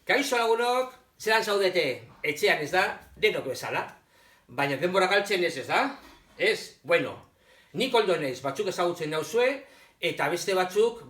Kaixo lagunok, zelan zaudete? Etxean ez da, denok bezala. Baina denbora galtzen ez da? Ez? Bueno, nik oldo naiz, batzuk ezagutzen nauzue, eta beste batzuk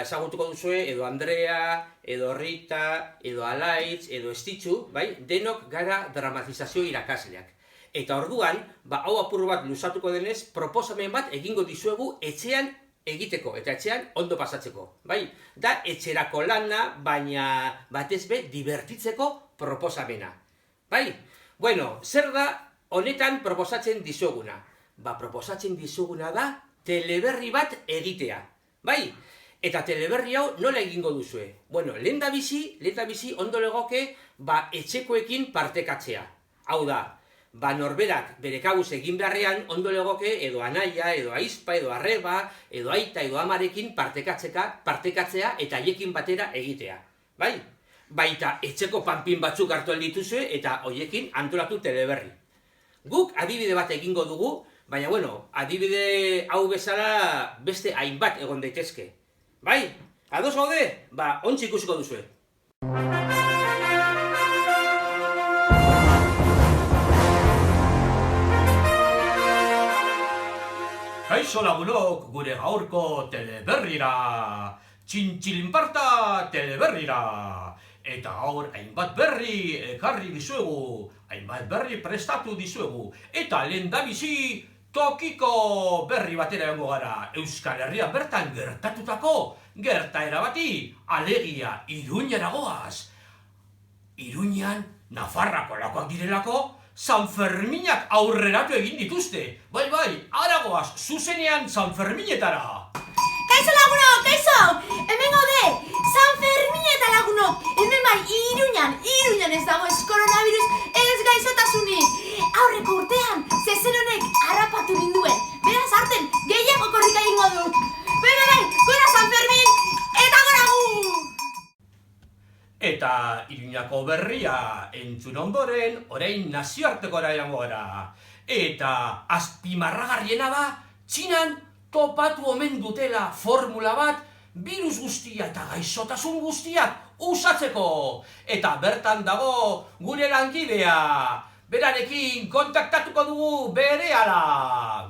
ezagutuko duzue, edo Andrea, edo Rita, edo Alaitz, edo Estitzu, bai? Denok gara dramatizazio irakasleak. Eta orduan, hau apur bat luzatuko denez, proposamen bat egingo dizuegu etxean egiteko, eta etxean ondo pasatzeko, bai? Da etxerako lana, baina batez be divertitzeko proposamena, bai? Bueno, zer da honetan proposatzen dizuguna? Proposatzen dizuguna da teleberri bat egitea, bai? Eta teleberri hau nola egingo duzue? Bueno, lehendabizi ondo legoke etxekoekin partekatzea. Hau da, norberak bere kabuz egin beharrean ondo legoke edo anaia, edo aizpa, edo arreba, edo aita, edo amarekin partekatzea eta haiekin batera egitea. Bai? Baita etxeko panpin batzuk hartu dituzue eta hoiekin antolatu teleberri. Guk adibide bat egingo dugu, baina bueno, adibide hau bezala beste hainbat egon daitezke. Bai? Ados gaude? Ontsi ikusiko duzue. Kaixo lagunok, gure gaurko teleberrira, txintxilinparta teleberrira. Eta gaur hainbat berri ekarri dizuegu, hainbat berri prestatu dizuegu. Eta lehendabizi tokiko berri batera egongo gara. Euskal Herria bertan gertatutako gertaera bati, alegia Iruñera goaz. Iruñan, Nafarrako lakoak direlako, San Ferminak aurreratu egin dituzte. Bai, aragoaz, zuzenean San Ferminetara. Kaixo lagunok, kaixo! Hemen gaude, San Fermineta lagunok! Hemen bai, Iruñan ez dago ez koronavirus ez gaixotasunik. Aurreko urtean, zezen honek harrapatu ninduen. Beraz harten, gehiago korrika egingo dut. Bai, gora San Fermin, eta gora gu! Eta Iruñako berria entzun ondoren, orain nazioartekora erango gara. Eta azpimarragarriena da, Txinan topatu omen dutela formula bat, virus guztia eta gaixotasun guztiak usatzeko. Eta bertan dago gure langilea. Berarekin kontaktatuko dugu berehala.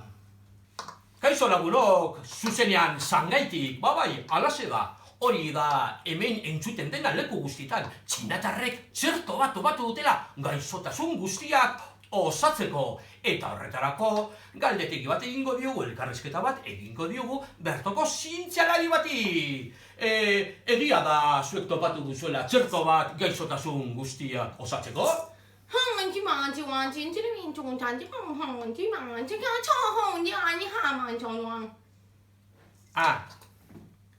Kaixo lagunok, zuzenean Zangaitik, bai, alaxe da. Hori da hemen entzuten dena leku guztietan. Txinatarrek txerto bat topatu dutela gaixotasun guztiak osatzeko. Eta horretarako galdetegi bat egingo diogu, elkarrizketa bat egingo diogu bertoko zientzialari bati. Egia da zuek topatu duzuela txerto bat gaixotasun guztiak osatzeko?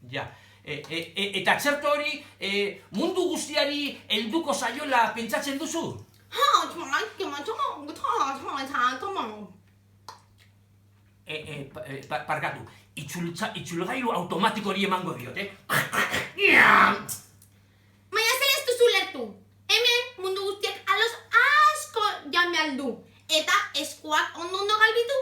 Ja. Eta txerto hori mundu guztiari helduko zaiola pentsatzen duzu? Parkatu, itzulgailu automatiko hori emango diot, Baina zer ez duzu lertu? Hemen mundu guztiak aloz asko jame aldu. Eta eskuak ondo galbitu?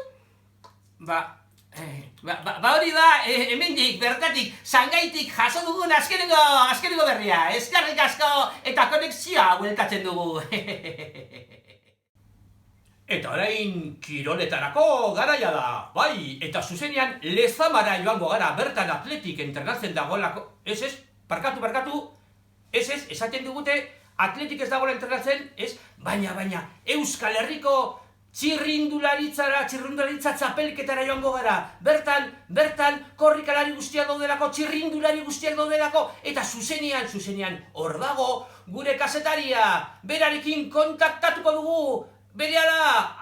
Hori da, hemendik, bertatik, Zangaitik jaso dugun azkenengo berria. Eskerrik asko eta konexioa bueltatzen dugu. Eta orain kiroletarako garaia da, bai, eta zuzenean Lezamara joango gara, bertan atletik entrenatzen dagoelako. Parkatu, esaten dugute, atletik ez dagoela entrenatzen, baina Euskal Herriko txirrindularitza txapelketara joango gara. Bertan korrikalari guztiak daudelako, txirrindulari guztiak daudelako, eta zuzenean hor dago gure kazetaria. Berarekin kontaktatuko dugu. Berehala,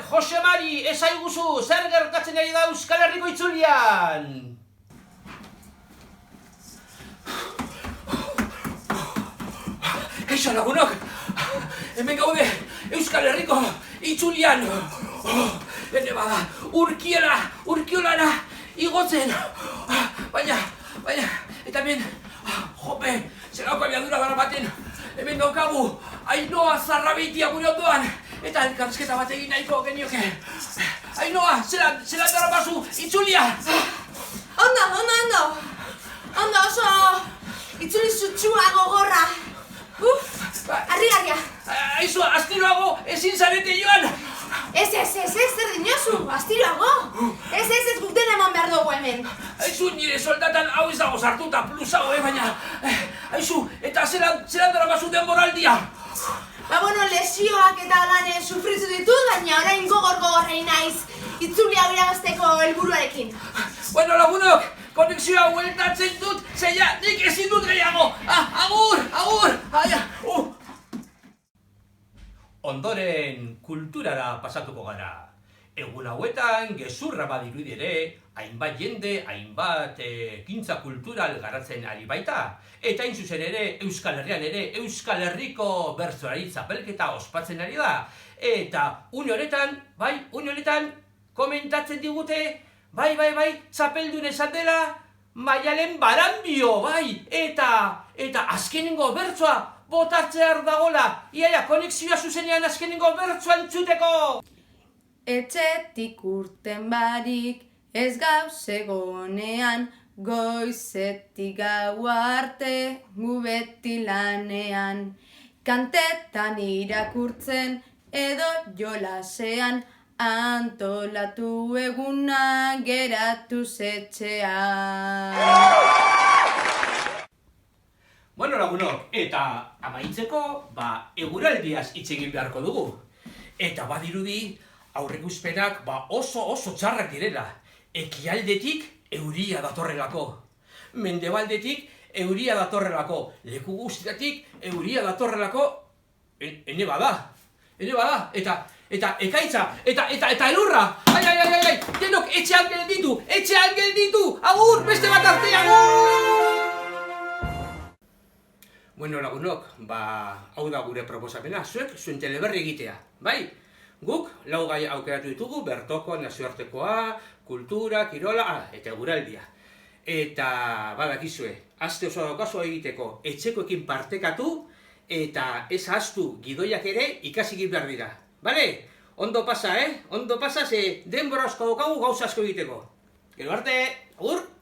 Jose Mari, ezaiguzu, zer gertatzen ari da Euskal Herriko itzulian? Kaixo lagunok, hemen gaude Euskal Herriko itzulian. Hene bada, urkiolana igotzen. Baina, eta hemen, jope, zerauko abiadura daramaten, hemen daukagu, Ainoa Zarrabitia gure ondoan, eta elkarrizketa bat egin nahiko genioke. Ainoa, zelan darapazu itzulia? Ondo, oso itzuli sutsua gogorra. Harrigarria. Aizu, astiroago ezin zarete joan! Ez, zer dinozu, astiroago. Ez, guk dena eman behar dugu hemen. Aizu, nire soldatan hau ez dago sartuta plusago, baina... Aizu, eta zelan dara bazu denboraldia? Lesioak eta lan sufritu ditut, baina orain gogor-gogorrei naiz. Itzulia irabazteko helburuarekin. Bueno, lagunok, konexioa hueltatzen dut, zeia, nik ezin dut gehiago! Agur! Ondoren kulturara pasatuko gara. Egun hauetan gezurra badirudi ere, hainbat jende, hainbat ekintza kultural garatzen ari baita. Eta hain zuzen ere, Euskal Herrian ere, Euskal Herriko bertsolari txapelketa ospatzen ari da. Eta une honetan, komentatzen digute, bai, txapeldun esan dela, Maialen Baranbio, bai, eta azkenengo bertsoa botatzear dagola, iaia, konexioa zuzenean azkenengo bertsoa entzuteko! Etxetik urten barik, ez gauz egonean, goizetik gau arte, gu beti lanean. Kantetan irakurtzen, edo jolasean, antolatu eguna geratu etxean. Bueno, lagunok, eta amaitzeko, eguraldiaz hitz egin beharko dugu. Eta badirudi, aurreikuspenak oso txarrak direla. Ekialdetik euria datorrelako. Mendebaldetik euria datorrelako. Leku guztietatik euria datorrelako. Ene bada. Eta ekaitza, eta elurra. Ai, denok etxean gelditu. Agur, beste bat arte, agur! Bueno, lagunok, hau da gure proposamena, zuen teleberri egitea, bai? Guk, lau gai aukeratu ditugu, bertoko, nazioartekoa, kultura, kirola, eta eguraldia. Eta, badakizue, aste oso daukazu egiteko, etxekoekin partekatu, eta ez ahaztu gidoiak ere ikasi behar dira. Bale? Ondo pasa, Ondo pasa, ze denbora asko daukagu gauza asko egiteko. Gero arte, agur!